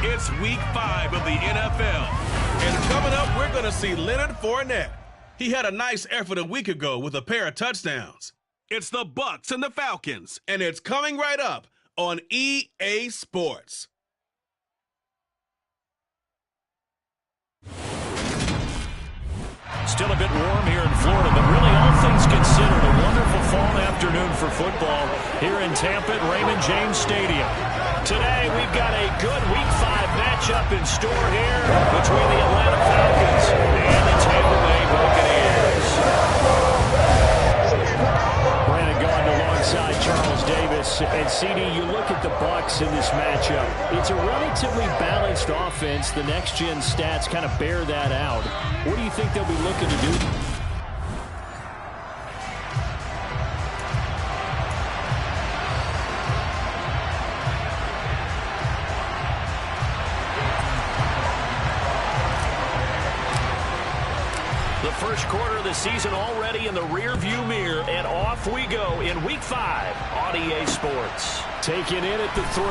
It's week 5 of the NFL. And coming up, we're going to see Leonard Fournette. He had a nice effort a week ago with a pair of touchdowns. It's the Bucs and the Falcons, and it's coming right up on EA Sports. Still a bit warm here in Florida, but really all things considered, a wonderful fall afternoon for football here in Tampa at Raymond James Stadium. Today we've got a good Week 5 matchup in store here between the Atlanta Falcons and the Tampa Bay Buccaneers. Brandon Gaudin alongside Charles Davis. And CD, you look at the Bucs in this matchup. It's a relatively balanced offense. The next-gen stats kind of bear that out. What do you think they'll be looking to do? The first quarter of the season already in the rear-view mirror, and off we go in Week 5 on EA Sports. Taking in at the 3.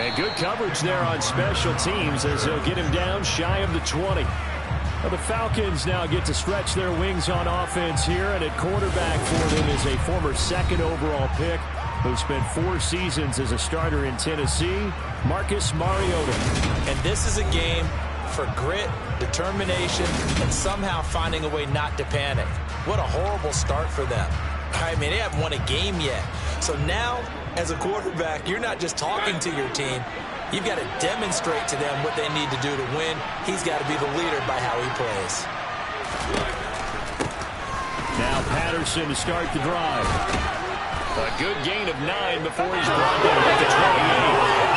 And good coverage there on special teams as they'll get him down shy of the 20. Well, the Falcons now get to stretch their wings on offense here, and at quarterback for them is a former second overall pick who spent 4 seasons as a starter in Tennessee, Marcus Mariota. And this is a game for grit, determination, and somehow finding a way not to panic. What a horrible start for them. I mean, they haven't won a game yet. So now, as a quarterback, you're not just talking to your team. You've got to demonstrate to them what they need to do to win. He's got to be the leader by how he plays. Now Patterson to start the drive. A good gain of 9 before he's brought down at the 28.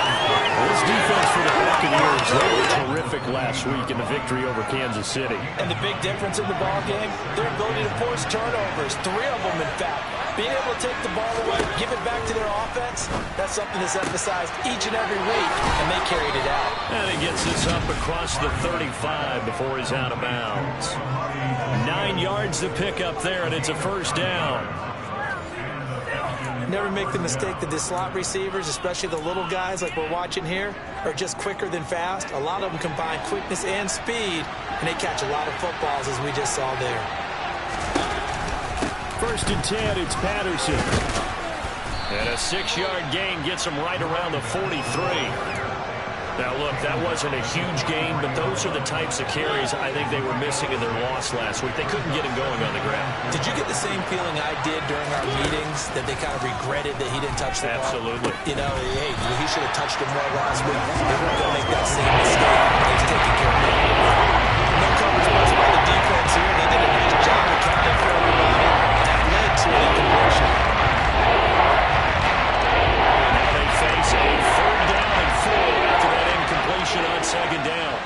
This defense for the Buccaneers, they were terrific last week in the victory over Kansas City. And the big difference in the ball game, their ability to force turnovers, 3 of them in fact. Being able to take the ball away, give it back to their offense, that's something that's emphasized each and every week, and they carried it out. And he gets this up across the 35 before he's out of bounds. 9 yards to pick up there, and it's a first down. Never make the mistake that the slot receivers, especially the little guys like we're watching here, are just quicker than fast. A lot of them combine quickness and speed, and they catch a lot of footballs, as we just saw there. First and 10, it's Patterson. And a 6-yard gain gets him right around the 43. Now, look, that wasn't a huge gain, but those are the types of carries I think they were missing in their loss last week. They couldn't get him going on the ground. Did you get the same feeling I did during our meetings, that they kind of regretted that he didn't touch the ball? Absolutely. You know, hey, he should have touched him more last week. They weren't going to make that same mistake. They've taken care of it. No coverage was by the defense here. They did a nice job accounting for everybody. That led to an incompletion. Now they face a 3rd down and 4 after that incompletion on 2nd down.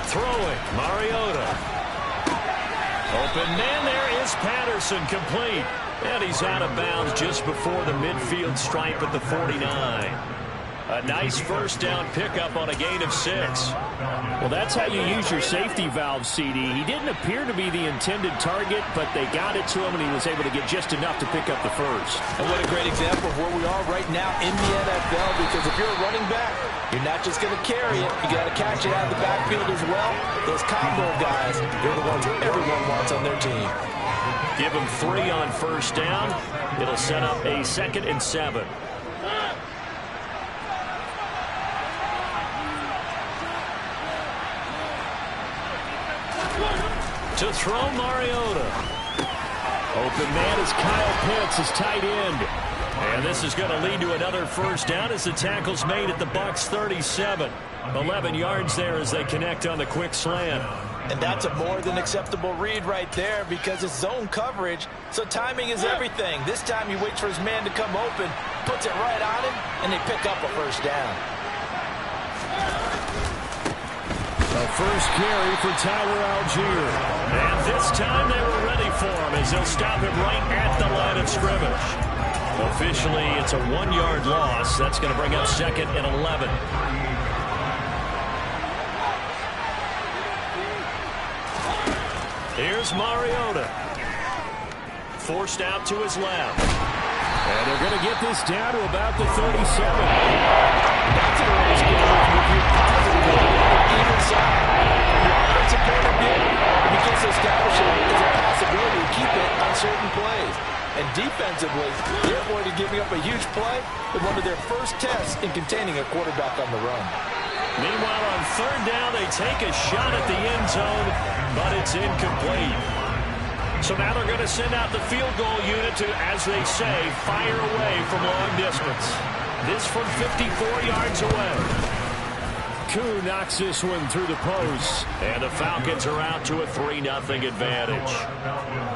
Throwing, Mariota. Open man, there is Patterson, complete. And he's out of bounds just before the midfield stripe at the 49. A nice first down pickup on a gain of 6. Well, that's how you use your safety valve, CD. He didn't appear to be the intended target, but they got it to him, and he was able to get just enough to pick up the first. And what a great example of where we are right now in the NFL, because if you're a running back, you're not just going to carry it. You got to catch it out of the backfield as well. Those combo guys, they're the ones everyone wants on their team. Give him 3 on first down. It'll set up a 2nd and 7. To throw, Mariota. Open man is Kyle Pitts, his tight end. And this is going to lead to another first down as the tackle's made at the Bucs 37. 11 yards there as they connect on the quick slant. And that's a more than acceptable read right there, because it's zone coverage, so timing is everything. This time he waits for his man to come open, puts it right on him, and they pick up a first down. A first carry for Tyler Algier. And this time they were ready for him as they'll stop him right at the line of scrimmage. Officially, it's a 1-yard loss. That's going to bring up 2nd and 11. Here's Mariota. Forced out to his left. And they're going to get this down to about the 37. That's a race with your positive either side. From your offensive point of view, it begins to establish it as a possibility to keep it on certain plays. And defensively, they're avoiding giving up a huge play in one of their first tests in containing a quarterback on the run. Meanwhile, on third down, they take a shot at the end zone, but it's incomplete. So now they're going to send out the field goal unit to, as they say, fire away from long distance. This from 54 yards away. Koo knocks this one through the post, and the Falcons are out to a 3-0 advantage.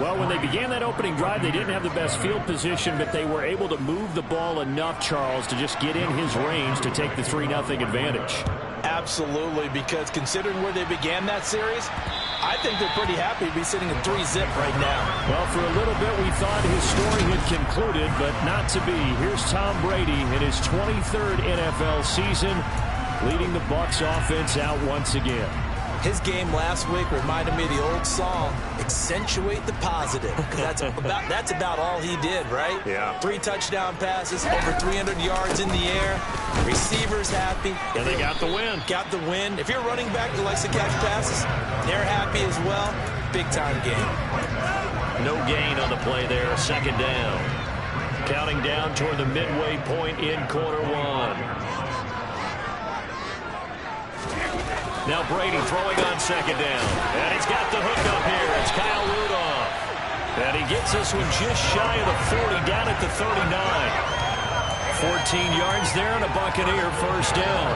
Well, when they began that opening drive, they didn't have the best field position, but they were able to move the ball enough, Charles, to just get in his range to take the 3-0 advantage. Absolutely, because considering where they began that series, I think they're pretty happy to be sitting at 3-zip right now. Well, for a little bit, we thought his story had concluded, but not to be. Here's Tom Brady in his 23rd NFL season, leading the Bucs offense out once again. His game last week reminded me of the old song, Accentuate the Positive. That's about all he did, right? Yeah. 3 touchdown passes, over 300 yards in the air, receivers happy. And they got the win. Got the win. If you're a running back that likes to catch passes, they're happy as well. Big-time game. No gain on the play there, second down. Counting down toward the midway point in quarter one. Now Brady throwing on second down. And he's got the hook up here. It's Kyle Rudolph. And he gets this one just shy of the 40, down at the 39. 14 yards there and a Buccaneer first down.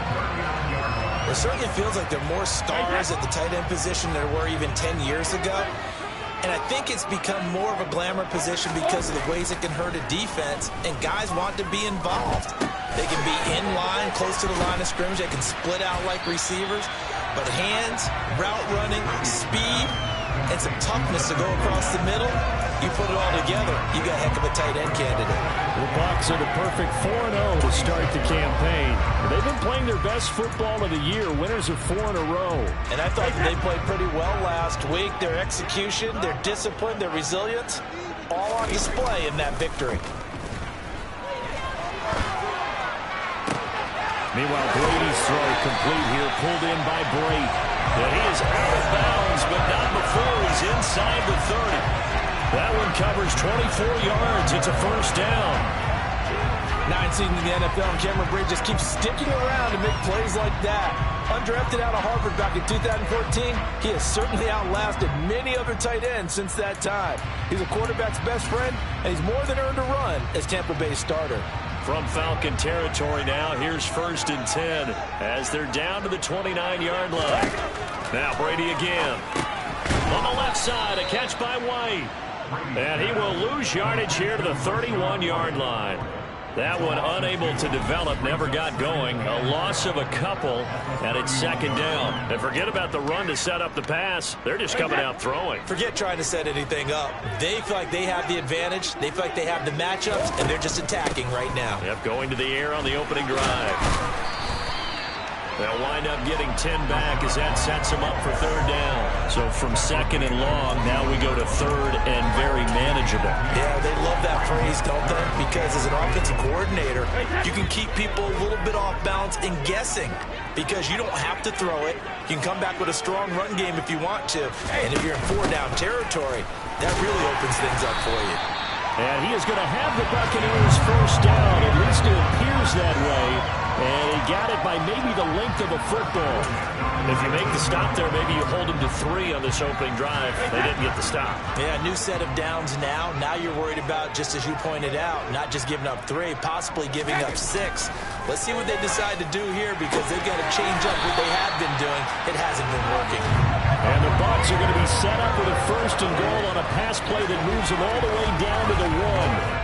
It certainly feels like there are more stars at the tight end position than there were even 10 years ago. And I think it's become more of a glamour position because of the ways it can hurt a defense, and guys want to be involved. They can be in line, close to the line of scrimmage. They can split out like receivers. But hands, route running, speed, and some toughness to go across the middle, you put it all together, you got a heck of a tight end candidate. The Bucs are the perfect 4-0 to start the campaign. They've been playing their best football of the year, winners of 4 in a row. And I thought they played pretty well last week. Their execution, their discipline, their resilience, all on display in that victory. Meanwhile, Brady's throw complete here, pulled in by Brady. And he is out of bounds, but not before he's inside the 30. That one covers 24 yards. It's a first down. 9 seasons in the NFL, and Cameron Brady just keeps sticking around to make plays like that. Undrafted out of Harvard back in 2014, he has certainly outlasted many other tight ends since that time. He's a quarterback's best friend, and he's more than earned a run as Tampa Bay's starter. From Falcon territory now, here's 1st and 10 as they're down to the 29-yard line. Now Brady again. On the left side, a catch by White. And he will lose yardage here to the 31-yard line. That one unable to develop, never got going. A loss of a couple, and it's second down. And forget about the run to set up the pass. They're just coming out throwing. Forget trying to set anything up. They feel like they have the advantage. They feel like they have the matchups, and they're just attacking right now. Yep, going to the air on the opening drive. They'll wind up getting 10 back as that sets them up for third down. So from second and long, now we go to third and very manageable. Yeah, they love that phrase, don't they? Because as an offensive coordinator, you can keep people a little bit off balance and guessing because you don't have to throw it. You can come back with a strong run game if you want to. And if you're in 4-down territory, that really opens things up for you. And he is going to have the Buccaneers first down. At least it appears that way. And he got it by maybe the length of a football. If you make the stop there, maybe you hold him to 3 on this opening drive. They didn't get the stop. Yeah, new set of downs now. Now you're worried about, just as you pointed out, not just giving up 3, possibly giving up 6. Let's see what they decide to do here because they've got to change up what they have been doing. It hasn't been working. And the Bucs are going to be set up with a 1st and goal on a pass play that moves them all the way down to the 1.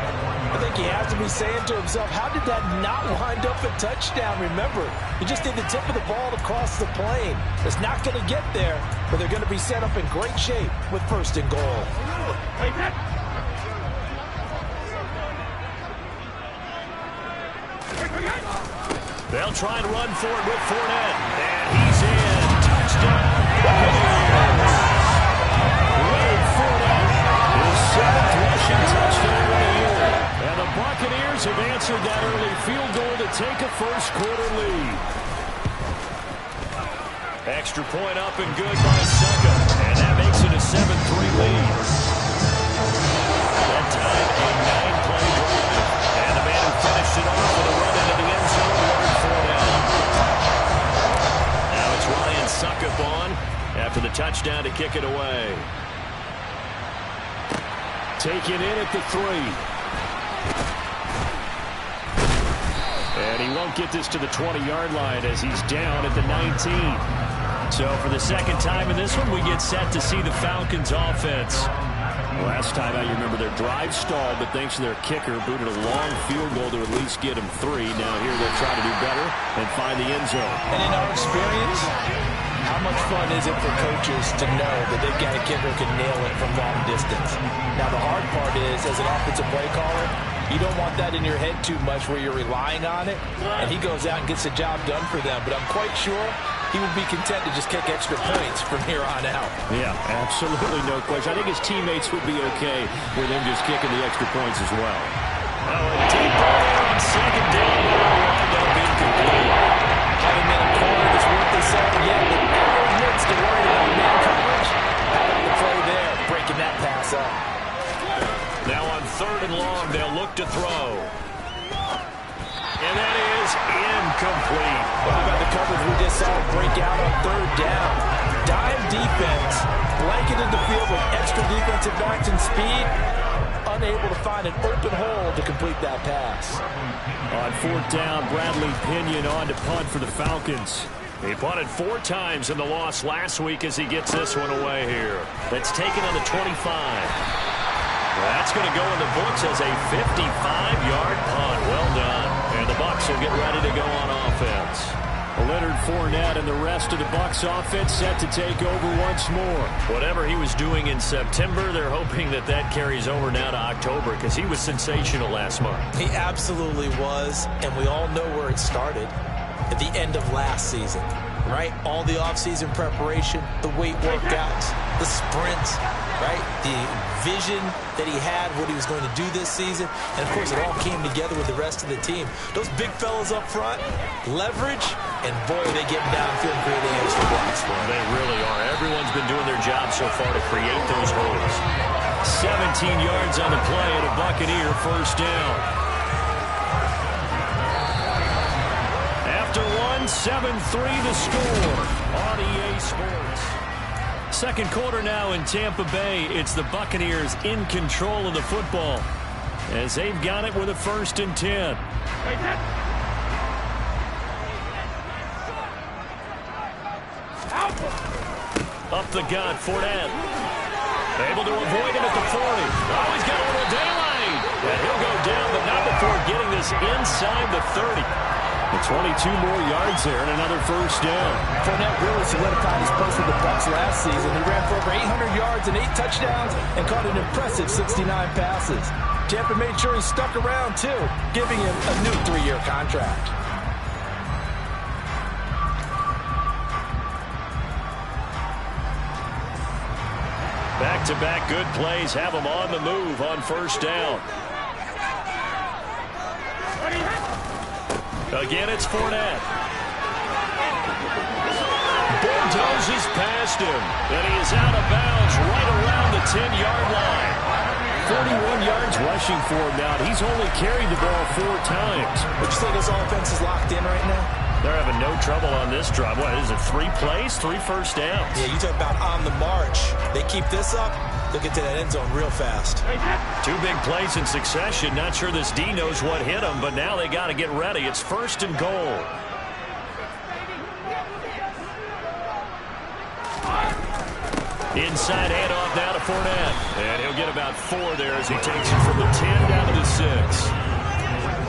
I think he has to be saying to himself, how did that not wind up a touchdown? Remember, you just did the tip of the ball to cross the plane. It's not going to get there, but they're going to be set up in great shape with 1st and goal. They'll try and run for it with Fournette. And he's in. Touchdown. Leonard Fournette, his 7th rushing touchdown of the year. And the Buccaneers answered that early field goal to take a first-quarter lead. Extra point up and good by Suckup, and that makes it a 7-3 lead. That time, a 9-play drive. And the man who finished it off with a run into the end zone, Leonard Fournette. Now it's Ryan Suckup on after the touchdown to kick it away. Taken in at the 3. And he won't get this to the 20-yard line as he's down at the 19. So for the second time in this one, we get set to see the Falcons offense. Last time out, you remember their drive stalled, but thanks to their kicker, booted a long field goal to at least get them 3. Now here they'll try to do better and find the end zone. And in our experience, how much fun is it for coaches to know that they've got a kicker who can nail it from long distance? Now the hard part is, as an offensive play caller, you don't want that in your head too much where you're relying on it, and he goes out and gets the job done for them. But I'm quite sure he would be content to just kick extra points from here on out. Yeah, absolutely no question. I think his teammates would be okay with him just kicking the extra points as well. Oh, a deep ball on second down. Wind up incomplete. Having been a corner that's worth the sell yet, but everyone admits to worry about man coverage. How about the play there, breaking that pass up. Now on 3rd and long, they'll look to throw. And that is incomplete. Well, how about the coverage we just saw break out on 3rd down? Dime defense, blanketed the field with extra defensive backs and speed, unable to find an open hole to complete that pass. On 4th down, Bradley Pinion on to punt for the Falcons. He punted 4 times in the loss last week as he gets this one away here. That's taken on the 25. That's going to go in the books as a 55-yard punt. Well done. And the Bucs will get ready to go on offense. Leonard Fournette and the rest of the Bucs offense set to take over once more. Whatever he was doing in September, they're hoping that that carries over now to October because he was sensational last month. He absolutely was, and we all know where it started at the end of last season, right? All the offseason preparation, the weight workouts, the sprints, right? The vision that he had, what he was going to do this season. And, of course, it all came together with the rest of the team. Those big fellas up front, leverage, and, boy, they get downfield and create extra blocks for him. They really are. Everyone's been doing their job so far to create those holes. 17 yards on the play and a Buccaneer first down. After 7-3 the score on EA Sports. Second quarter now in Tampa Bay. It's the Buccaneers in control of the football as they've got it with a 1st and 10. Up the gut, Fournette. Able to avoid him at the 40. Oh, he's got a little daylight. And he'll go down, but not before getting this inside the 30. The 22 more yards there and another first down. Fournette really solidified his post with the Bucs last season. He ran for over 800 yards and 8 touchdowns and caught an impressive 69 passes. Tampa made sure he stuck around, too, giving him a new 3-year contract. Back-to-back good plays have him on the move on first down. Again, it's Fournette. Bulldozes past him, and he is out of bounds right around the 10-yard line. 41 yards rushing for him now. He's only carried the ball 4 times. Would you say this offense is locked in right now? They're having no trouble on this drive. What is it, 3 plays, 3 first downs? Yeah, you talk about on the march. They keep this up, they'll get to that end zone real fast. 2 big plays in succession. Not sure this D knows what hit him, but now they got to get ready. It's 1st and goal. Inside handoff now to Fournette. And he'll get about 4 there as he takes it from the 10 down to the 6.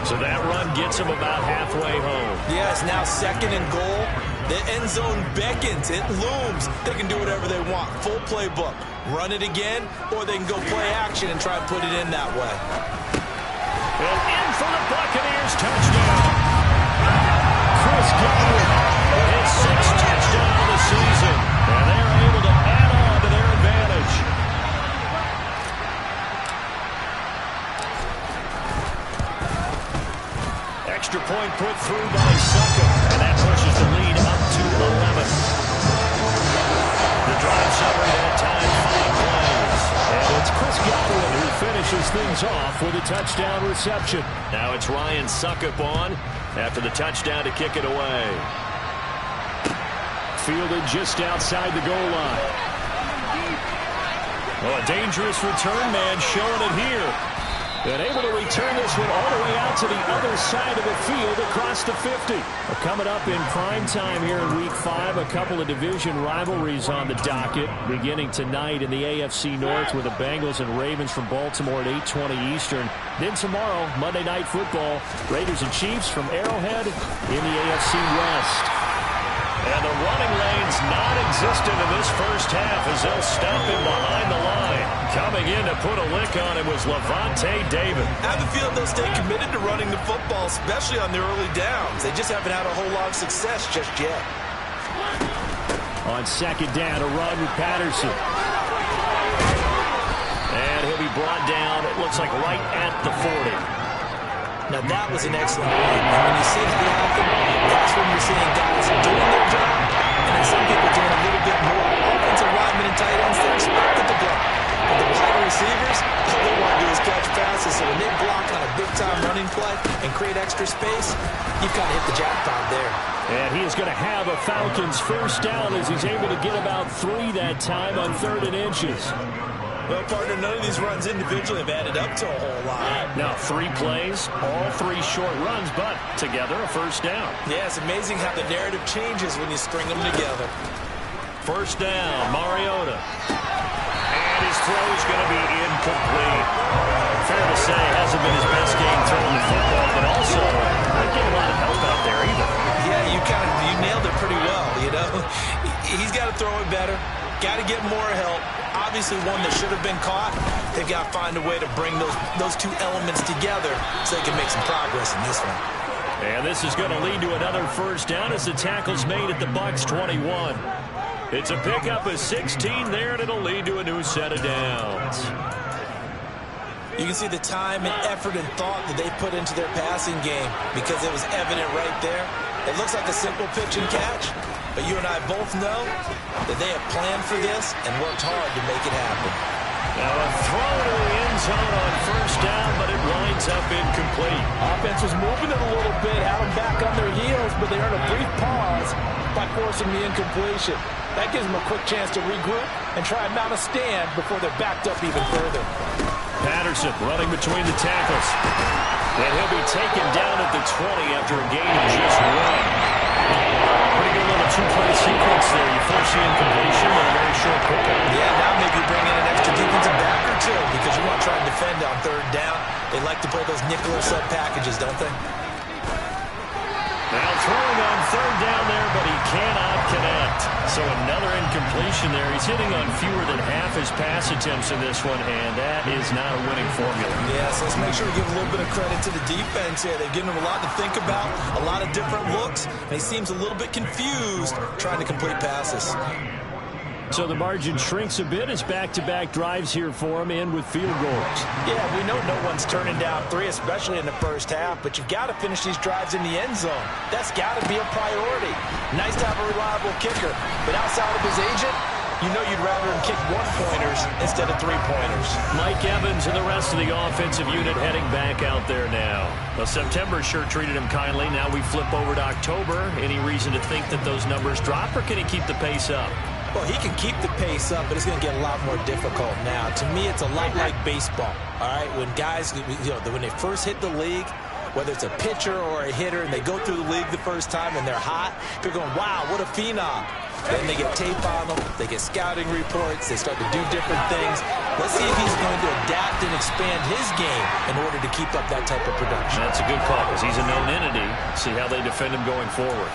So that run gets him about halfway home. Yeah, it's now 2nd and goal. The end zone beckons. It looms. They can do whatever they want. Full playbook. Run it again, or they can go play action and try and put it in that way. And in for the Buccaneers touchdown. Chris Godwin. His 6th touchdown of the season. And they're able to add on to their advantage. extra point put through by Suckup, and that pushes the lead up to 11. The drive summary that time, 5 plays. And it's Chris Godwin who finishes things off with a touchdown reception. Now it's Ryan Suckup on after the touchdown to kick it away. Fielded just outside the goal line. Oh, a dangerous return man showing it here. And able to return this one all the way out to the other side of the field across the 50. Well, coming up in prime time here in Week 5, a couple of division rivalries on the docket. Beginning tonight in the AFC North with the Bengals and Ravens from Baltimore at 8:20 Eastern. Then tomorrow, Monday Night Football, Raiders and Chiefs from Arrowhead in the AFC West. And the running lane's non-existent in this first half as they'll stop him behind the line. Coming in to put a lick on him was Levante David. I have a feeling they'll stay committed to running the football, especially on their early downs. They just haven't had a whole lot of success just yet. On second down, a run with Patterson. And he'll be brought down, it looks like right at the 40. Now, that was an excellent run. And when you see that happen, that's when you're seeing guys doing their job, and then some people doing a little bit more. Offensive linemen and tight ends, they're expected to block. But the wide receivers, all they want to do is catch passes. So when they block on a big-time running play and create extra space, you've kind of hit the jackpot there. And he is going to have a Falcons first down as he's able to get about 3 that time on 3rd and inches. Well, partner, none of these runs individually have added up to a whole lot. Now, 3 plays, all 3 short runs, but together a first down. Yeah, it's amazing how the narrative changes when you string them together. First down, Mariota. And his throw is going to be incomplete. Fair to say, hasn't been his best game throwing the football, but also not getting a lot of help out there either. Yeah, you nailed it pretty well, you know. He's got to throw it better. Got to get more help. Obviously one that should have been caught. They've got to find a way to bring those 2 elements together so they can make some progress in this one. And this is going to lead to another first down as the tackle's made at the Bucs 21. It's a pickup of 16 there, and it'll lead to a new set of downs. You can see the time and effort and thought that they put into their passing game because it was evident right there. It looks like a simple pitch and catch, but you and I both know that they have planned for this and worked hard to make it happen. Now a throw to the end zone on first down, but it winds up incomplete. Offense was moving it a little bit, had them back on their heels, but they earned a brief pause by forcing the incompletion. That gives them a quick chance to regroup and try and mount a stand before they're backed up even further. Patterson running between the tackles. And he'll be taken down at the 20 after a gain of just 1. Pretty good little 2-play sequence there. You force the incompletion and a very short pickup. Yeah, now maybe bring in an extra defensive back or 2 because you want to try and defend on 3rd down. They like to play those nickel or sub packages, don't they? Now throwing on 3rd down there, but he cannot connect. So another incompletion there. He's hitting on fewer than half his pass attempts in this one, and that is not a winning formula. Yeah, so let's make sure we give a little bit of credit to the defense here. They've given him a lot to think about, a lot of different looks, and he seems a little bit confused trying to complete passes. So the margin shrinks a bit as back-to-back drives here for him, and with field goals. Yeah, we know no one's turning down 3, especially in the first half, but you've got to finish these drives in the end zone. That's got to be a priority. Nice to have a reliable kicker, but outside of his agent, you know you'd rather him kick 1-pointers instead of 3-pointers. Mike Evans and the rest of the offensive unit heading back out there now. Well, September sure treated him kindly. Now we flip over to October. Any reason to think that those numbers drop, or can he keep the pace up? Well, he can keep the pace up, but it's going to get a lot more difficult now. To me, it's a lot like baseball, all right? When guys, when they first hit the league, whether it's a pitcher or a hitter, and they go through the league the first time and they're hot, people are going, wow, what a phenom. Then they get tape on them, they get scouting reports, they start to do different things. Let's see if he's going to adapt and expand his game in order to keep up that type of production. That's a good call because he's a known entity. See how they defend him going forward.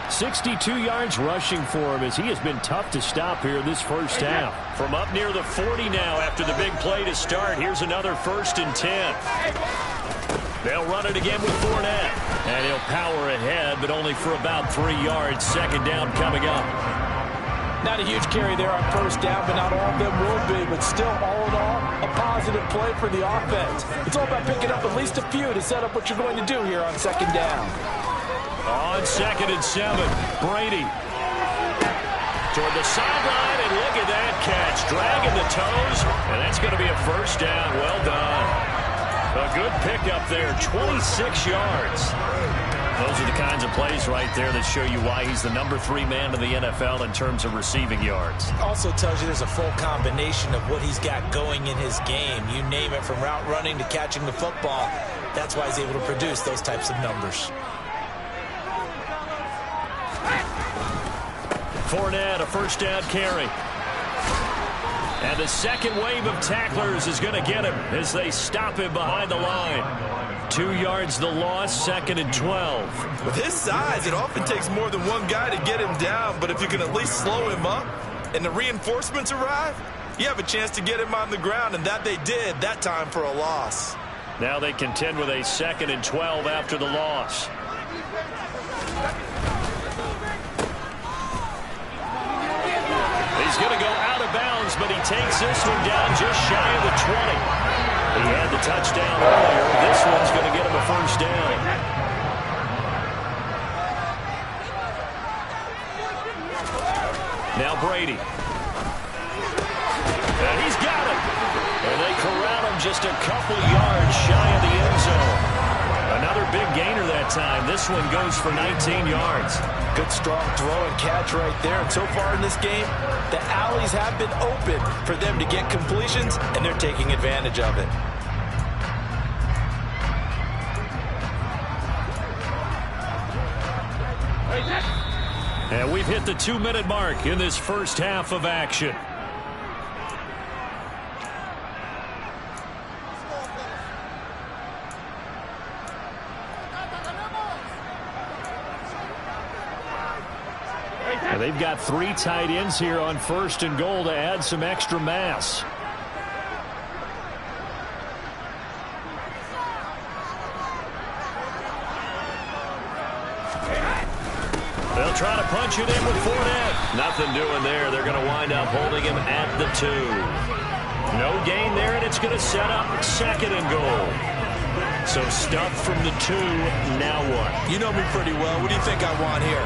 62 yards rushing for him as he has been tough to stop here this first half. From up near the 40 now after the big play to start. Here's another 1st and 10. They'll run it again with Fournette. And he'll power ahead, but only for about 3 yards. Second down coming up. Not a huge carry there on first down, but not all of them will be. But still, all in all, a positive play for the offense. It's all about picking up at least a few to set up what you're going to do here on second down. On 2nd and 7, Brady. Toward the sideline, and look at that catch. Dragging the toes, and that's going to be a first down. Well done. A good pickup there, 26 yards. Those are the kinds of plays right there that show you why he's the number 3 man in the NFL in terms of receiving yards. Also tells you there's a full combination of what he's got going in his game. You name it, from route running to catching the football. That's why he's able to produce those types of numbers. Fournette, a first down carry. And the second wave of tacklers is going to get him as they stop him behind the line. 2 yards the loss, 2nd and 12. With his size, it often takes more than one guy to get him down, but if you can at least slow him up and the reinforcements arrive, you have a chance to get him on the ground, and that they did that time for a loss. Now they contend with a 2nd and 12 after the loss. He's going to go out of bounds, but he takes this one down just shy of the 20. He had the touchdown earlier. This one's going to get him a first down. Now Brady. And he's got it. And they corral him just a couple yards shy of the end zone. Another big gainer that time. This one goes for 19 yards. Good strong throw and catch right there. And so far in this game, the alleys have been open for them to get completions, and they're taking advantage of it. And we've hit the 2-minute mark in this first half of action. And they've got 3 tight ends here on 1st and goal to add some extra mass. They'll try to punch it in with Fournette. Nothing doing there. They're going to wind up holding him at the 2. No gain there, and it's going to set up 2nd and goal. So stuff from the 2. Now what? You know me pretty well. What do you think I want here?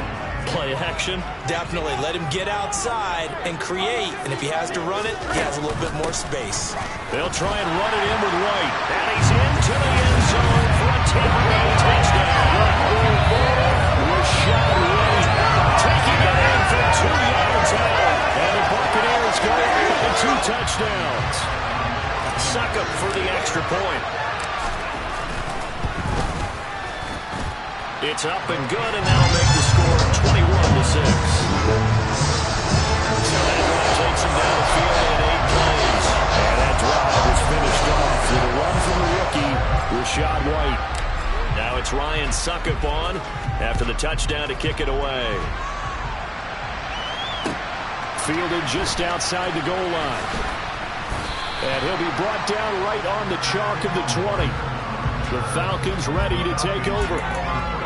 Play action? Definitely. Let him get outside and create. And if he has to run it, he has a little bit more space. They'll try and run it in with White. And he's into the end zone for a 10-yard touchdown. Rashad White taking it in from 2 yards out. And the Buccaneers go with 2 touchdowns. Suck up for the extra point. It's up and good, and that'll make the score 21-6. So that drive takes him down the field in 8 plays. And that drive is finished off with a run from the rookie, Rashad White. Now it's Ryan Suckup on after the touchdown to kick it away. Fielded just outside the goal line. And he'll be brought down right on the chalk of the 20. The Falcons ready to take over.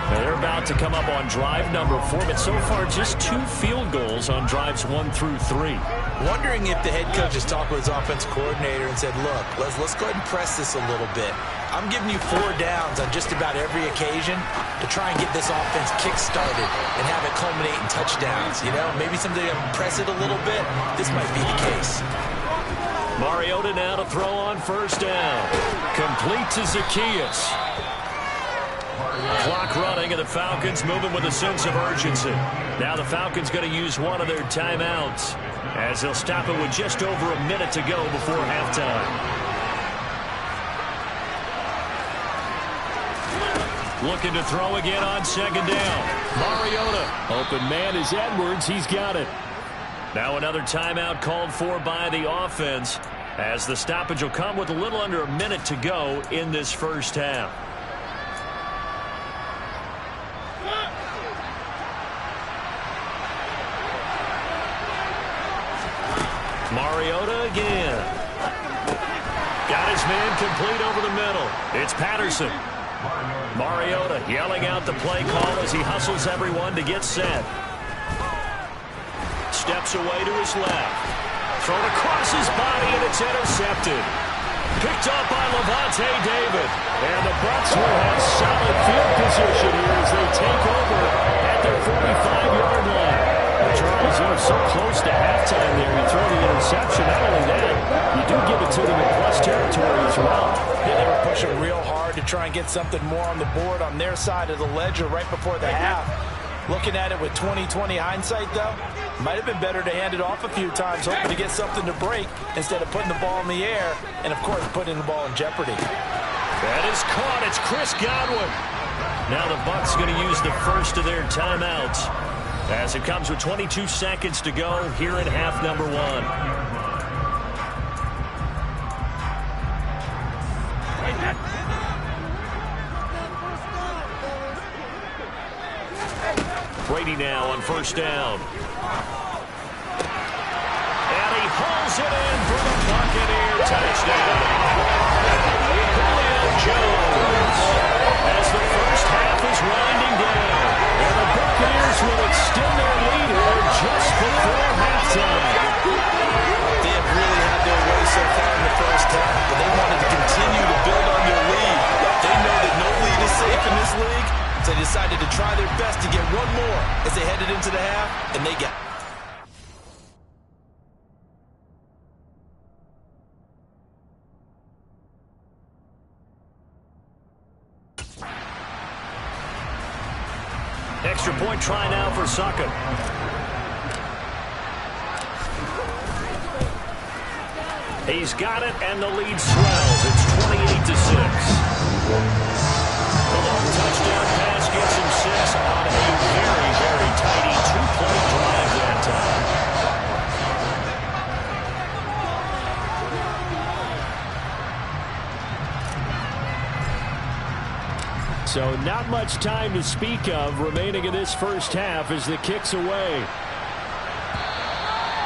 They're about to come up on drive number 4, but so far just 2 field goals on drives 1 through 3. Wondering if the head coach has talked with his offensive coordinator and said, look, let's go ahead and press this a little bit. I'm giving you 4 downs on just about every occasion to try and get this offense kick-started and have it culminate in touchdowns. You know, maybe someday you press it a little bit. This might be the case. Mariota now to throw on first down. Complete to Zacchaeus. Clock running, and the Falcons moving with a sense of urgency. Now the Falcons going to use one of their timeouts as they'll stop it with just over a minute to go before halftime. Looking to throw again on second down. Mariota. Open man is Edwards. He's got it. Now another timeout called for by the offense as the stoppage will come with a little under a minute to go in this first half. Mariota again. Got his man complete over the middle. It's Patterson. Mariota yelling out the play call as he hustles everyone to get set. steps away to his left. Thrown across his body, and it's intercepted. Picked up by Levante David. And the Bucs will have solid field position here as they take over at their 45-yard line. Well, Charles, they're so close to halftime there. You throw the interception. Not only that, you do give it to them in plus territory as well. Yeah, they were pushing real hard to try and get something more on the board on their side of the ledger right before the half. Looking at it with 20/20 hindsight, though, might have been better to hand it off a few times, hoping to get something to break instead of putting the ball in the air and, of course, putting the ball in jeopardy. That is caught. It's Chris Godwin. Now the Bucs going to use the first of their timeouts as it comes with 22 seconds to go here in half number one. Brady now on first down. And he hauls it in for the Buccaneer touchdown. Julio Jones as the first half is winding down. And the Buccaneers will extend their lead here just before halftime. They have really had their way so far in the first half, but they wanted to continue to build on their lead. They know that no lead is safe in this league. So they decided to try their best to get one more as they headed into the half, and they got it. Extra point try now for Sutton. He's got it, and the lead swells. It's 28-6. The long touchdown pass gets him 6 on a very, very tidy two-play drive that time. So not much time to speak of remaining in this first half as the kick's away.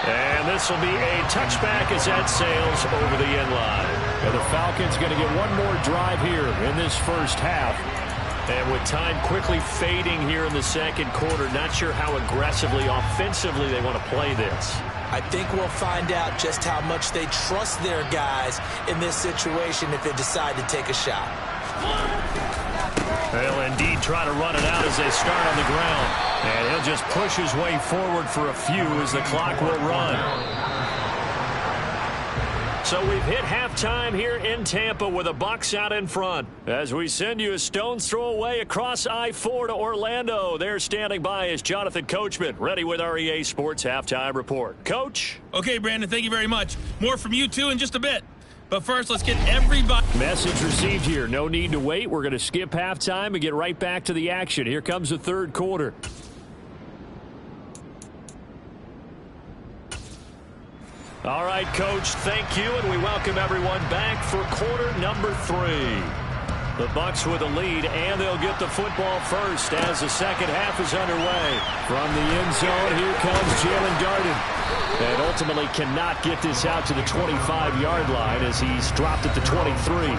And this will be a touchback as that sails over the end line. And the Falcons going to get one more drive here in this first half. And with time quickly fading here in the second quarter, not sure how aggressively, offensively they want to play this. I think we'll find out just how much they trust their guys in this situation if they decide to take a shot. They'll indeed try to run it out as they start on the ground. And he'll just push his way forward for a few as the clock will run. So we've hit halftime here in Tampa with the Bucs out in front. As we send you a stone's throw away across I-4 to Orlando. There standing by is Jonathan Coachman, ready with our EA Sports Halftime Report. Coach? Okay, Brandon, thank you very much. More from you two in just a bit. But first, let's get everybody. Message received here. No need to wait. We're going to skip halftime and get right back to the action. Here comes the third quarter. All right, Coach, thank you, and we welcome everyone back for quarter number 3. The Bucs with a lead, and they'll get the football first as the second half is underway. From the end zone, here comes Jalen Darden. And ultimately cannot get this out to the 25-yard line as he's dropped at the 23.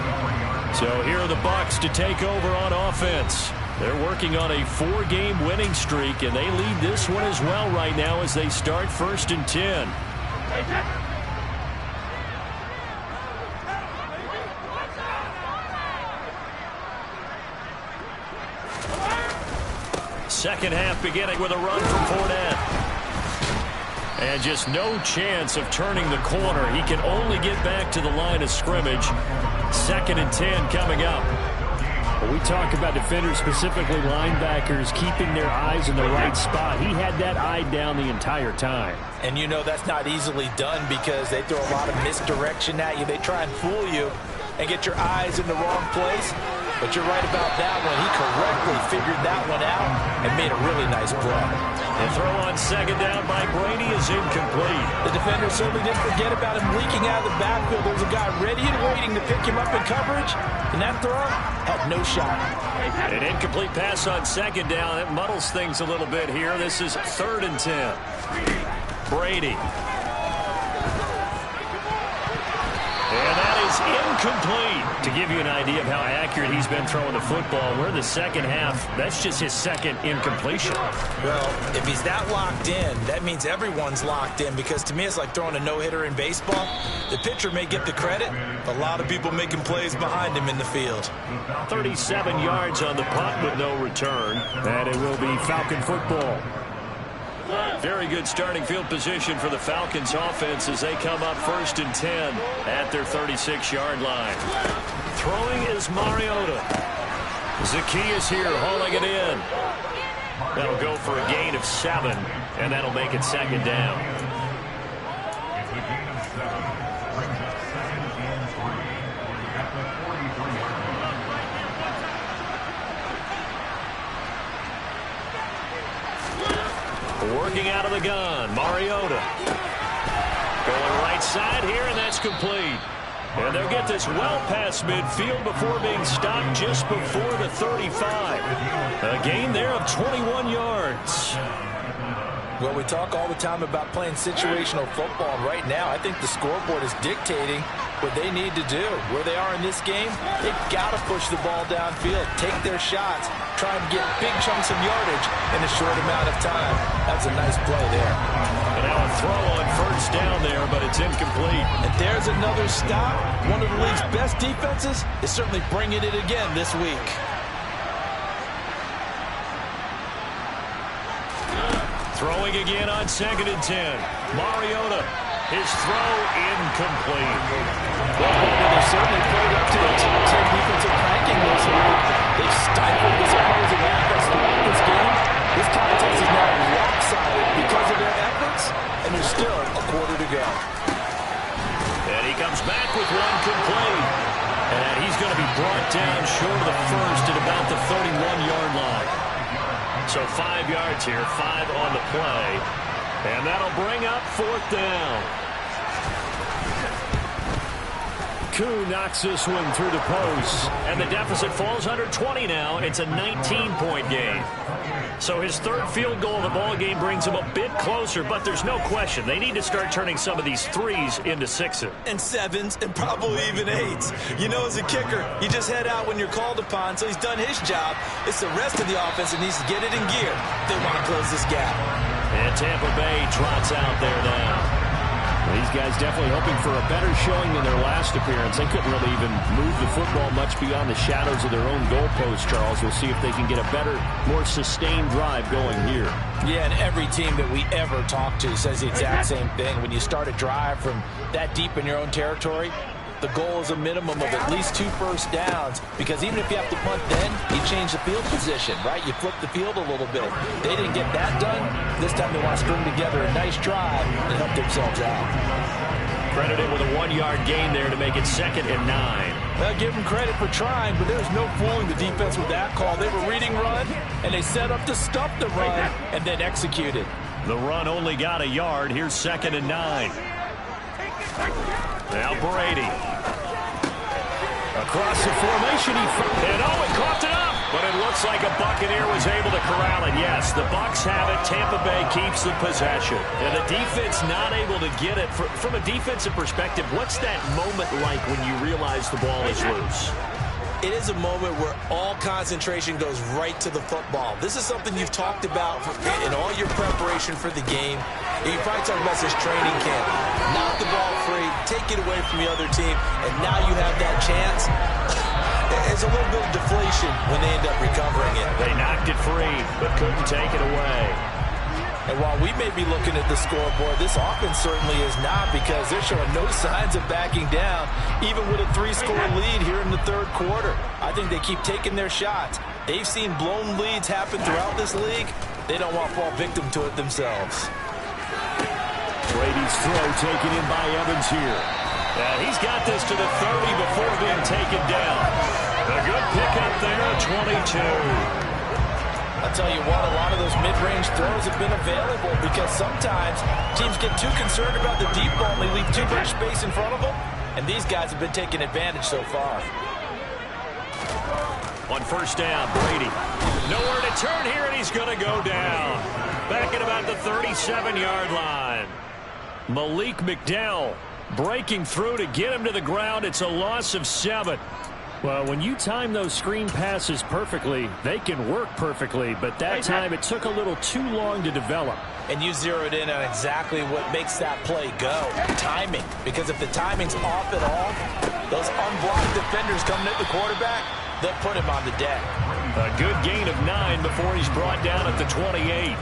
So here are the Bucs to take over on offense. They're working on a 4-game winning streak, and they lead this one as well right now as they start 1st and 10. Second half beginning with a run from Fournette. And just no chance of turning the corner. He can only get back to the line of scrimmage. 2nd and 10 coming up. When we talk about defenders, specifically linebackers, keeping their eyes in the right spot, he had that eye down the entire time. And you know that's not easily done because they throw a lot of misdirection at you. They try and fool you and get your eyes in the wrong place. But you're right about that one. He correctly figured that one out and made a really nice play. The throw on second down by Brady is incomplete. The defender certainly didn't forget about him leaking out of the backfield. There's a guy ready and waiting to pick him up in coverage. And that throw had no shot. An incomplete pass on second down. It muddles things a little bit here. This is 3rd and 10. Brady. And that is incomplete. To give you an idea of how accurate he's been throwing the football, we're in the second half. That's just his second incompletion. Well, if he's that locked in, that means everyone's locked in, because to me it's like throwing a no-hitter in baseball. The pitcher may get the credit, but a lot of people making plays behind him in the field. 37 yards on the punt with no return. And it will be Falcon football. Very good starting field position for the Falcons offense as they come up 1st and 10 at their 36-yard line. Throwing is Mariota. Zacchaeus here hauling it in. That'll go for a gain of 7, and that'll make it 2nd down. Working out of the gun, Mariota. Going right side here, and that's complete. And they'll get this well past midfield before being stopped just before the 35. A gain there of 21 yards. Well, we talk all the time about playing situational football. Right now, I think the scoreboard is dictating what they need to do. Where they are in this game, they've got to push the ball downfield, take their shots, try and get big chunks of yardage in a short amount of time. That's a nice play there. And now a throw on 1st down there, but it's incomplete. And there's another stop. One of the league's best defenses is certainly bringing it again this week. Throwing again on 2nd and 10. Mariota. His throw incomplete. Well, they've certainly played up to the top 10 defensive ranking this week. They've stifled this opposing offense throughout this game. This contest is now lopsided because of their efforts, and there's still a quarter to go. And he comes back with one complete. And he's going to be brought down short of the first at about the 31-yard line. So 5 yards here, 5 on the play. And that'll bring up 4th down. Koo knocks this one through the post. And the deficit falls under 20 now. It's a 19-point game. So his 3rd field goal of the ball game brings him a bit closer, but there's no question they need to start turning some of these 3s into 6s. And 7s, and probably even 8s. You know, as a kicker, you just head out when you're called upon, so he's done his job. It's the rest of the offense that needs to get it in gear if they want to close this gap. And Tampa Bay trots out there now. These guys definitely hoping for a better showing than their last appearance. They couldn't really even move the football much beyond the shadows of their own goalpost, Charles. We'll see if they can get a better, more sustained drive going here. Yeah, and every team that we ever talk to says the exact same thing. When you start a drive from that deep in your own territory, the goal is a minimum of at least 2 first downs, because even if you have to punt then, you change the field position, right? You flip the field a little bit. They didn't get that done. This time they want to string together a nice drive and help themselves out. Credited with a 1-yard gain there to make it 2nd and 9. I'll give them credit for trying, but there's no fooling the defense with that call. They were reading run, and they set up to stop the run and then executed. The run only got a yard. Here's 2nd and 9. Now Brady. Across the formation, and he coughed it up. But it looks like a Buccaneer was able to corral it. Yes, the Bucs have it. Tampa Bay keeps the possession. And the defense not able to get it. From a defensive perspective, what's that moment like when you realize the ball is loose? It is a moment where all concentration goes right to the football. This is something you've talked about in all your preparation for the game. You probably talked about this training camp. Knock the ball free, take it away from the other team, and now you have that chance. It's a little bit of deflation when they end up recovering it. They knocked it free, but couldn't take it away. And while we may be looking at the scoreboard, this offense certainly is not, because they're showing no signs of backing down, even with a 3-score lead here in the 3rd quarter. I think they keep taking their shots. They've seen blown leads happen throughout this league. They don't want to fall victim to it themselves. Brady's throw taken in by Evans here. He's got this to the 30 before being taken down. A good pickup there, 22. I'll tell you what, a lot of those mid-range throws have been available, because sometimes teams get too concerned about the deep ball and they leave too much space in front of them, and these guys have been taking advantage so far. On 1st down, Brady. Nowhere to turn here, and he's going to go down. Back at about the 37-yard line. Malik McDowell Breaking through to get him to the ground. It's a loss of 7. Well, when you time those screen passes perfectly, they can work perfectly. But that time, it took a little too long to develop. And you zeroed in on exactly what makes that play go. Timing. Because if the timing's off at all, those unblocked defenders coming at the quarterback, they'll put him on the deck. A good gain of 9 before he's brought down at the 28.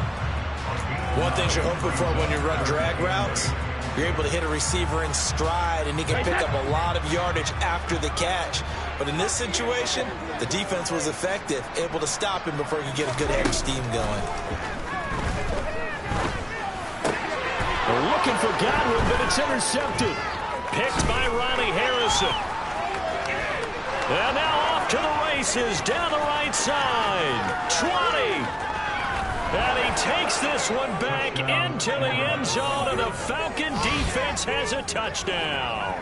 One thing you're hoping for when you run drag routes, you're able to hit a receiver in stride, and he can pick up a lot of yardage after the catch. But in this situation, the defense was effective, able to stop him before he could get a good head of steam going. They're looking for Godwin, but it's intercepted. Picked by Ronnie Harrison. And now off to the races down the right side. 20. And he takes this one back into the end zone, and the Falcon defense has a touchdown.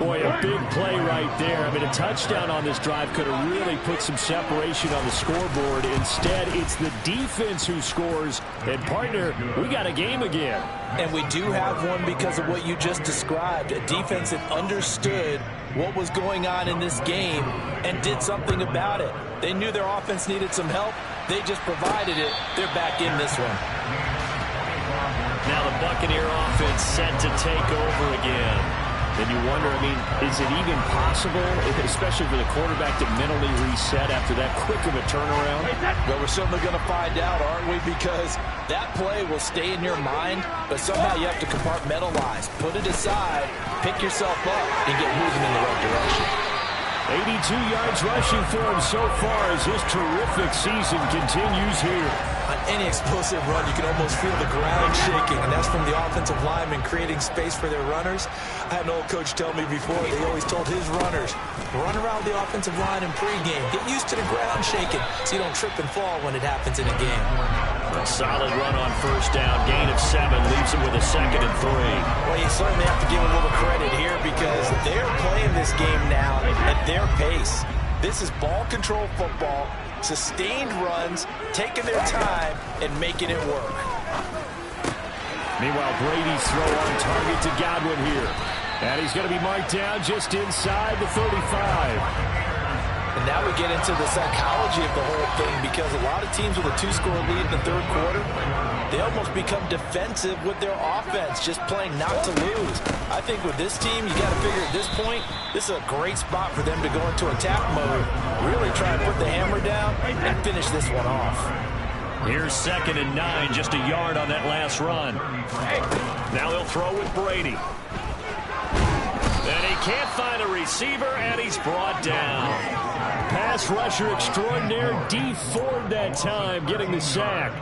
Boy, a big play right there. I mean, a touchdown on this drive could have really put some separation on the scoreboard. Instead, it's the defense who scores. And, partner, we got a game again. And we do have one because of what you just described. A defense that understood what was going on in this game and did something about it. They knew their offense needed some help. They just provided it. They're back in this one. Now the Buccaneer offense set to take over again. And you wonder, I mean, is it even possible, especially for the quarterback, to mentally reset after that quick of a turnaround? Well, we're certainly going to find out, aren't we? Because that play will stay in your mind, but somehow you have to compartmentalize. Put it aside, pick yourself up, and get moving in the right direction. 82 yards rushing for him so far as his terrific season continues here. On any explosive run, you can almost feel the ground shaking, and that's from the offensive linemen creating space for their runners. I had an old coach tell me before, they always told his runners, run around the offensive line in pregame. Get used to the ground shaking so you don't trip and fall when it happens in a game. A solid run on first down. Gain of 7 leaves him with a 2nd and 3. Well, you certainly have to give a little credit here because they're playing this game now at their pace. This is ball control football, sustained runs, taking their time, and making it work. Meanwhile, Brady's throw on target to Godwin here. And he's going to be marked down just inside the 35. And now we get into the psychology of the whole thing because a lot of teams with a 2-score lead in the third quarter, they almost become defensive with their offense, just playing not to lose. I think with this team, you got to figure at this point, this is a great spot for them to go into attack mode, really try and put the hammer down and finish this one off. Here's 2nd and 9, just a yard on that last run. Now he'll throw with Brady. And he can't find a receiver, and he's brought down. Pass rusher extraordinaire, D Ford that time, getting the sack.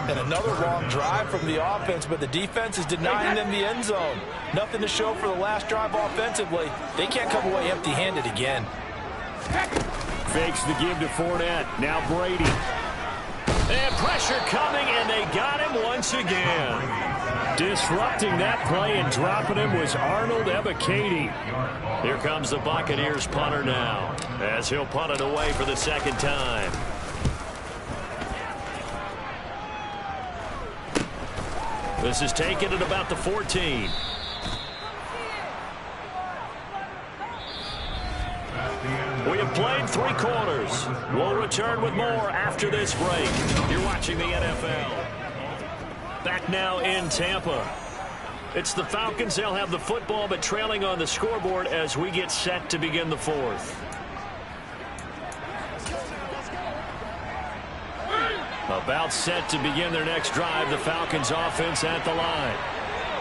And another long drive from the offense, but the defense is denying them the end zone. Nothing to show for the last drive offensively. They can't come away empty-handed again. Fakes the give to Fournette. Now Brady. And pressure coming, and they got him once again. Disrupting that play and dropping him was Arnold Ebiketie. Here comes the Buccaneers punter now, as he'll punt it away for the 2nd time. This is taken at about the 14. We have played 3 quarters. We'll return with more after this break. You're watching the NFL. Back now in Tampa. It's the Falcons. They'll have the football, but trailing on the scoreboard as we get set to begin the 4th. About set to begin their next drive, the Falcons offense at the line.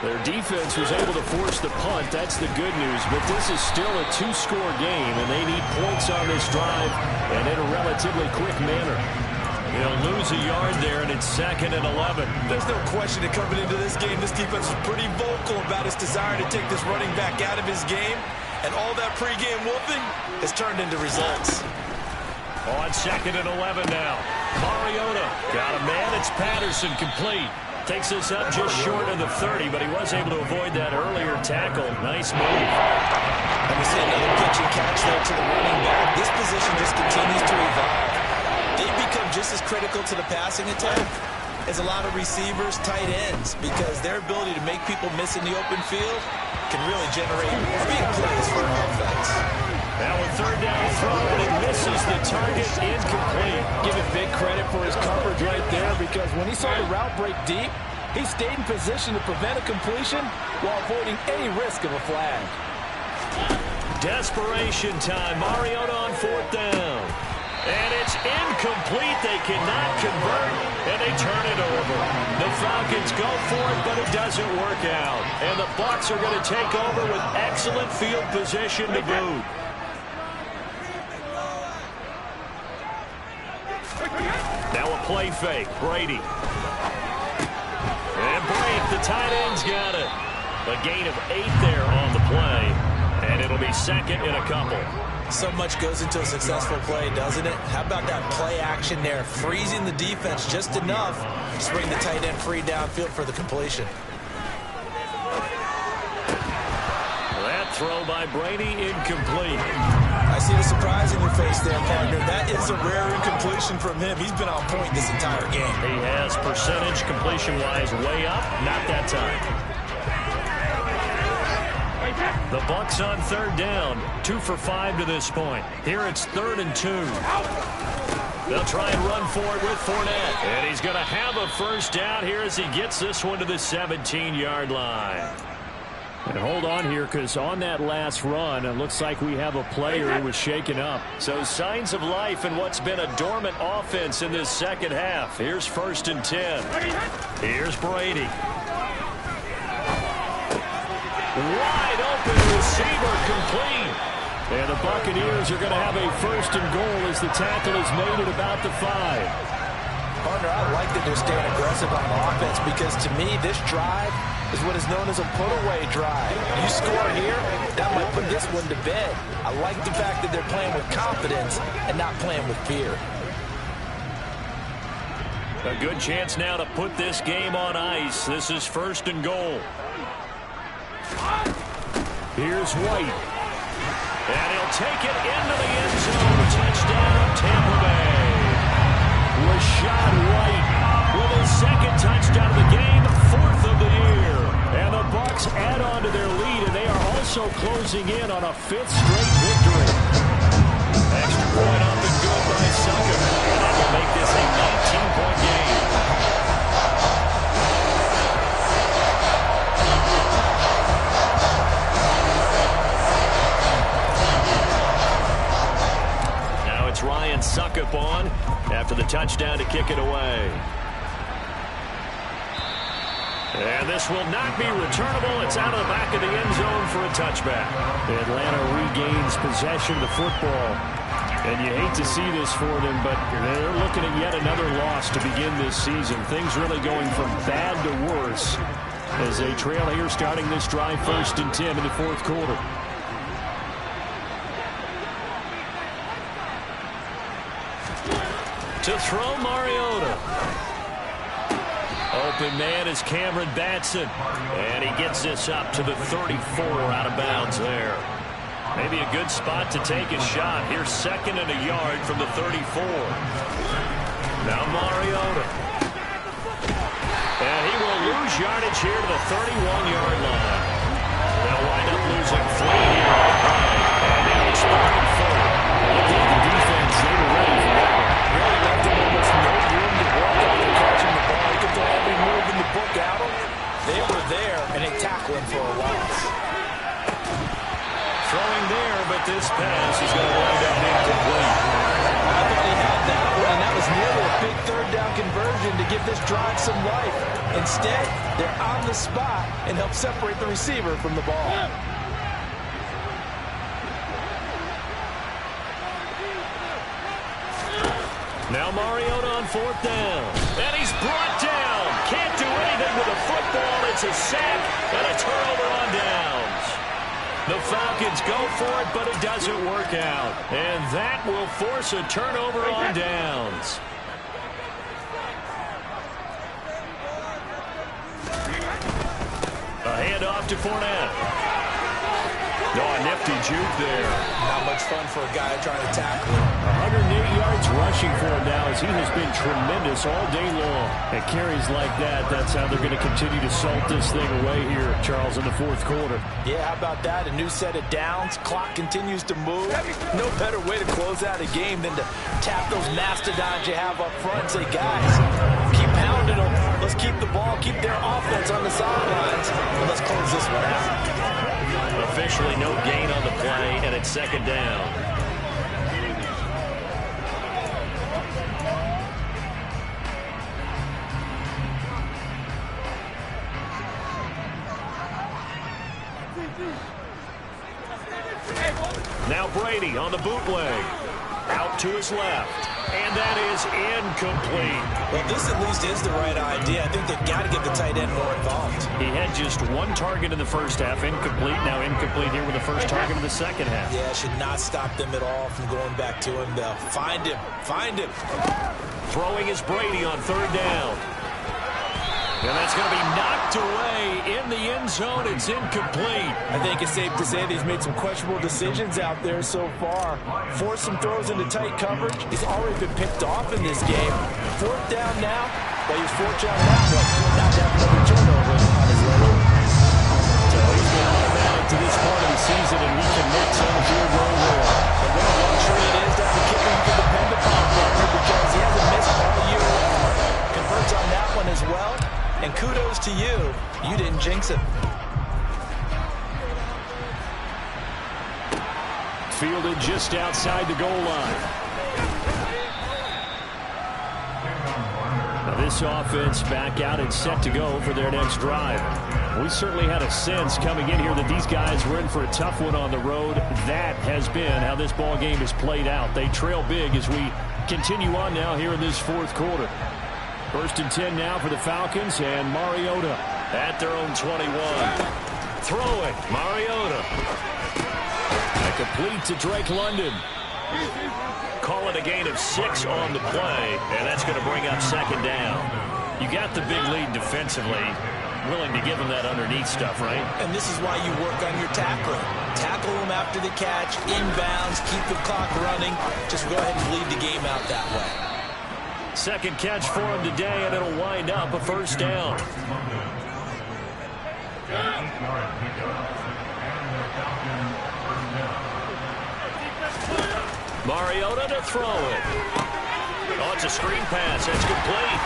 Their defense was able to force the punt. That's the good news, but this is still a 2-score game, and they need points on this drive and in a relatively quick manner. They'll lose a yard there, and it's 2nd and 11. There's no question that coming into this game, this defense was pretty vocal about its desire to take this running back out of his game, and all that pregame whooping has turned into results. On 2nd and 11 now. Mariota got a man. It's Patterson complete. Takes this up just short of the 30, but he was able to avoid that earlier tackle. Nice move. And we see another pitch and catch there to the running back. This position just continues to evolve. They've become just as critical to the passing attack as a lot of receivers, tight ends, because their ability to make people miss in the open field can really generate big plays for an offense. Now a third down throw, and it misses the target, incomplete. Give him big credit for his coverage right there, because when he saw the route break deep, he stayed in position to prevent a completion while avoiding any risk of a flag. Desperation time. Mariota on fourth down. And it's incomplete. They cannot convert, and they turn it over. The Falcons go for it, but it doesn't work out. And the Bucs are going to take over with excellent field position to boot. Now a play fake. Brady. And break. The tight end's got it. A gain of 8 there on the play. And it'll be second in a couple. So much goes into a successful play, doesn't it? How about that play action there? Freezing the defense just enough to bring the tight end free downfield for the completion. That throw by Brady incomplete. I see the surprise in your face there, partner. That is a rare incompletion from him. He's been on point this entire game. He has percentage completion-wise way up. Not that time. The Bucs on third down, 2 for 5 to this point. Here it's 3rd and 2. They'll try and run for it with Fournette. And he's going to have a first down here as he gets this one to the 17-yard line. And hold on here, because on that last run, it looks like we have a player who was shaken up. So signs of life in what's been a dormant offense in this second half. Here's 1st and 10. Here's Brady. Wide open receiver, complete. And the Buccaneers are going to have a 1st and goal as the tackle is made at about the 5. Partner, I like that they're staying aggressive on offense, because to me, this drive is what is known as a put-away drive. You score here, that might put this one to bed. I like the fact that they're playing with confidence and not playing with fear. A good chance now to put this game on ice. This is 1st and goal. Here's White. And he'll take it into the end zone. Touchdown, Tampa Bay. Rashad White with his 2nd touchdown of the game, 4th of the year. And the Bucs add on to their lead, and they are also closing in on a 5th straight victory. Extra point up and good by Sucker. And that will make this a 19-point game. It's Ryan Suckup on after the touchdown to kick it away. And this will not be returnable. It's out of the back of the end zone for a touchback. Atlanta regains possession of the football. And you hate to see this for them, but they're looking at yet another loss to begin this season. Things really going from bad to worse as they trail here starting this drive 1st and 10 in the 4th quarter. To throw Mariota. Open man is Cameron Batson. And he gets this up to the 34 out of bounds there. Maybe a good spot to take a shot. Here's 2nd and a yard from the 34. Now Mariota. And he will lose yardage here to the 31-yard line. They'll wind up losing 3 here on the play. And now it's 3rd and 4. The defense, they were ready for that one. Really left him almost no room to walk after catching the ball. He could throw every move in the book at him. They were there, and they tackled him for a loss. Throwing there, but this pass is going to wind up incomplete. I thought he had that one, and that was nearly a big 3rd down conversion to give this drive some life. Instead, they're on the spot and help separate the receiver from the ball. Now Mariota on 4th down. And he's brought down. Can't do anything with the football. It's a sack and a turnover on downs. The Falcons go for it, but it doesn't work out. And that will force a turnover on downs. A handoff to Fournette. Oh, a nifty juke there. Not much fun for a guy trying to tackle him. 108 yards rushing for him now as he has been tremendous all day long. At carries like that, that's how they're going to continue to salt this thing away here, Charles, in the fourth quarter. Yeah, how about that? A new set of downs. Clock continues to move. No better way to close out a game than to tap those mastodons you have up front and say, guys, keep pounding them. Let's keep the ball, keep their offense on the sidelines, and let's close this one out. Officially no gain on the play, and it's second down. Now Brady on the bootleg. Out to his left. And that is incomplete. Well, this at least is the right idea. I think they've got to get the tight end more involved. He had just one target in the first half. Incomplete. Now incomplete here with the first target of the second half. Yeah, should not stop them at all from going back to him. They'll find him. Find him. Throwing is Brady on third down. And that's going to be knocked away in the end zone. It's incomplete. I think it's safe to say that he's made some questionable decisions out there so far. Forced some throws into tight coverage. He's already been picked off in this game. Fourth down now. Well, he's fortunate on that one. Not to have another turnover on his leg. So he's been automatic to this part of the season, and he commits on the field goal there. And what a luxury it is to have a kicker you can depend upon, because he hasn't missed all year long. Converts on that one as well. And kudos to you. You didn't jinx it. Fielded just outside the goal line. Now this offense back out and set to go for their next drive. We certainly had a sense coming in here that these guys were in for a tough one on the road. That has been how this ball game has played out. They trail big as we continue on now here in this fourth quarter. First and 10 now for the Falcons, and Mariota at their own 21. Throwing, Mariota. And complete to Drake London. Call it a gain of 6 on the play, and that's going to bring up second down. You got the big lead defensively. Willing to give them that underneath stuff, right? And this is why you work on your tackling. Tackle them after the catch, inbounds, keep the clock running. Just go ahead and bleed the game out that way. Second catch for him today, and it'll wind up a first down. Mariota to throw it. Oh, it's a screen pass. That's complete.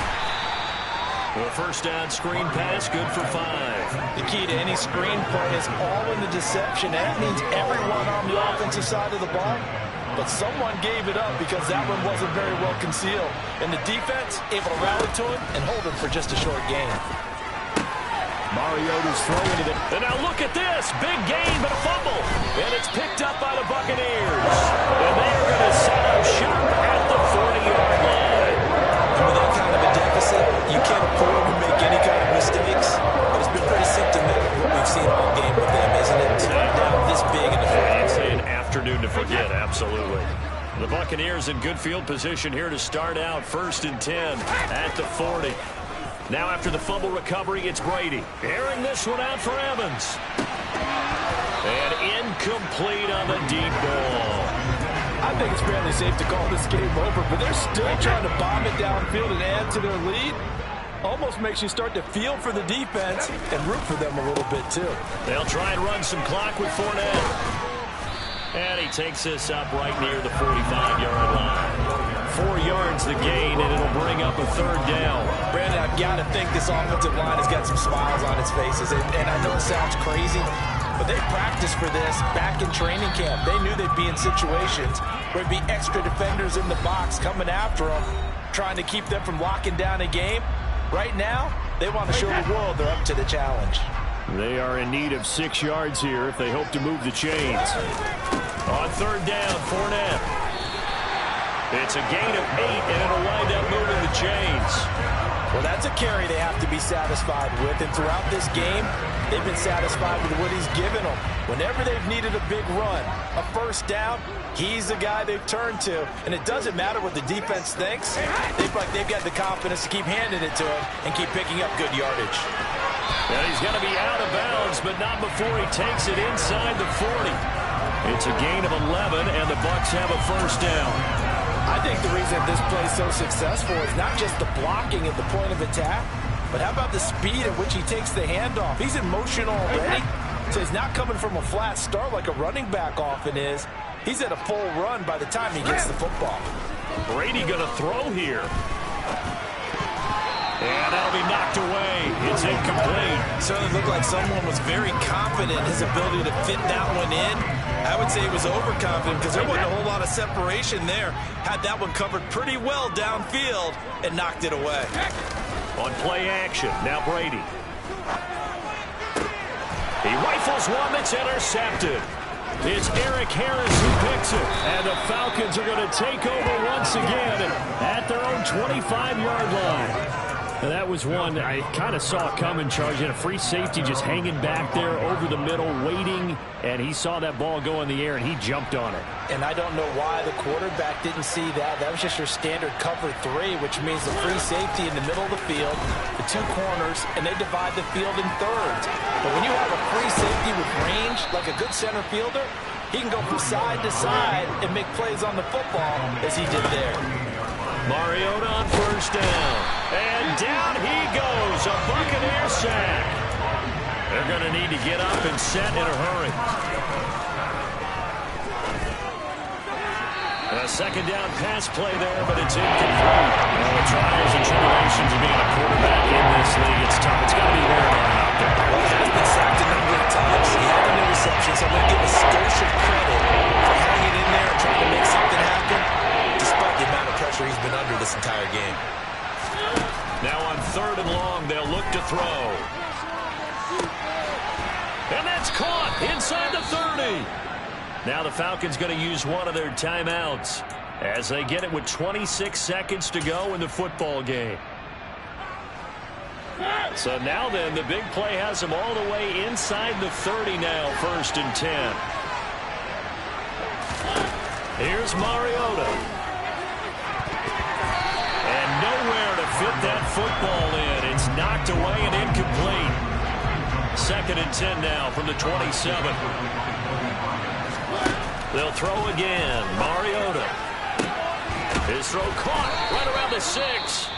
Well, first down screen pass, good for 5. The key to any screen play is all in the deception. That means everyone on the offensive side of the ball. But someone gave it up because that one wasn't very well concealed. And the defense able to rally to him and hold him for just a short game. Mariota's throwing to the... And now look at this. Big gain, but a fumble. And it's picked up by the Buccaneers. And they are going to set up shop at the 40-yard line. And with that kind of a deficit, you can't afford to make any kind of mistakes. But it's been pretty symptomatic what we've seen all game with them, isn't it? Down this big in the field. It's an afternoon to forget, absolutely. The Buccaneers in good field position here to start out. First and 10 at the 40. Now after the fumble recovery, it's Brady. Airing this one out for Evans. And incomplete on the deep ball. I think it's fairly safe to call this game over, but they're still trying to bomb it downfield and add to their lead. Almost makes you start to feel for the defense and root for them a little bit, too. They'll try and run some clock with Fournette. And he takes this up right near the 45-yard line. 4 yards the gain, and it'll bring up a third down. Brandon, I've got to think this offensive line has got some smiles on its faces. And I know it sounds crazy, but they practiced for this back in training camp. They knew they'd be in situations where there'd be extra defenders in the box coming after them, trying to keep them from locking down a game. Right now, they want to show the world they're up to the challenge. They are in need of 6 yards here if they hope to move the chains. On third down, Fournette. It's a gain of 8, and it'll wind up moving the chains. Well, that's a carry they have to be satisfied with. And throughout this game, they've been satisfied with what he's given them. Whenever they've needed a big run, a first down, he's the guy they've turned to. And it doesn't matter what the defense thinks. They've got the confidence to keep handing it to him and keep picking up good yardage. And he's going to be out of bounds, but not before he takes it inside the 40. It's a gain of 11, and the Bucs have a first down. I think the reason this play is so successful is not just the blocking at the point of attack, but how about the speed at which he takes the handoff? He's in motion already, so he's not coming from a flat start like a running back often is. He's at a full run by the time he gets the football. Brady going to throw here. And that'll be knocked away. It's incomplete. Certainly looked like someone was very confident in his ability to fit that one in. I would say he was overconfident because there wasn't a whole lot of separation there. Had that one covered pretty well downfield and knocked it away. On play action, now Brady. He rifles one that's intercepted. It's Eric Harris who picks it. And the Falcons are going to take over once again at their own 25-yard line. Now that was one I kind of saw coming, Charge. He had a free safety just hanging back there over the middle, waiting, and he saw that ball go in the air, and he jumped on it. And I don't know why the quarterback didn't see that. That was just your standard cover 3, which means the free safety in the middle of the field, the 2 corners, and they divide the field in thirds. But when you have a free safety with range, like a good center fielder, he can go from side to side and make plays on the football as he did there. Mariota on first down. And down he goes. A Buccaneer sack. They're going to need to get up and set in a hurry. A second down pass play there, but it's incomplete. Well, the trials and tribulations of being a quarterback in this league, it's tough. It's got to be wearing on out there. Well, he has been sacked a number of times. He had an interception, so I'm going to give a skosh of credit for hanging in there and trying to make something happen, despite the amount of pressure he's been under this entire game. Now on 3rd and long, they'll look to throw. And that's caught inside the 30. Now the Falcons going to use one of their timeouts as they get it with 26 seconds to go in the football game. So now then, the big play has them all the way inside the 30 now, 1st and 10. Here's Mariota. And nowhere to fit that football in. It's knocked away and incomplete. 2nd and 10 now from the 27. They'll throw again. Mariota. His throw caught right around the 6.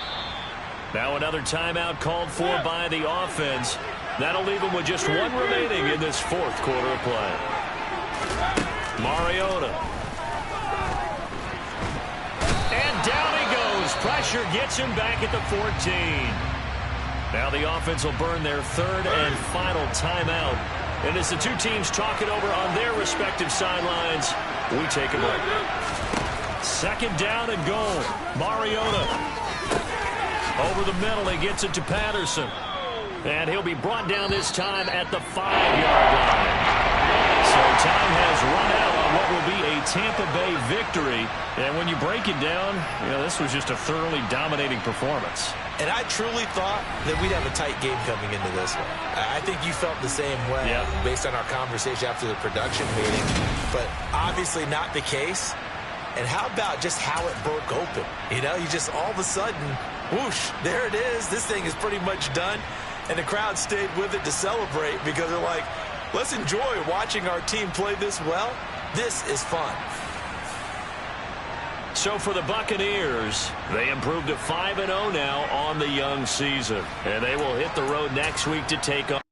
Now another timeout called for by the offense. That'll leave them with just one remaining in this 4th quarter of play. Mariota. And down he goes. Pressure gets him back at the 14. Now the offense will burn their 3rd and final timeout. And as the two teams talk it over on their respective sidelines, we take a break. 2nd down and goal. Mariota. Over the middle, he gets it to Patterson. And he'll be brought down this time at the 5-yard line. So time has run out on what will be a Tampa Bay victory. And when you break it down, this was just a thoroughly dominating performance. And I truly thought that we'd have a tight game coming into this one. I think you felt the same way based on our conversation after the production meeting. But obviously not the case. And how about just how it broke open? You just all of a sudden, whoosh, there it is. This thing is pretty much done. And the crowd stayed with it to celebrate because they're like, let's enjoy watching our team play this well. This is fun. So for the Buccaneers, they improved to 5-0 now on the young season. And they will hit the road next week to take on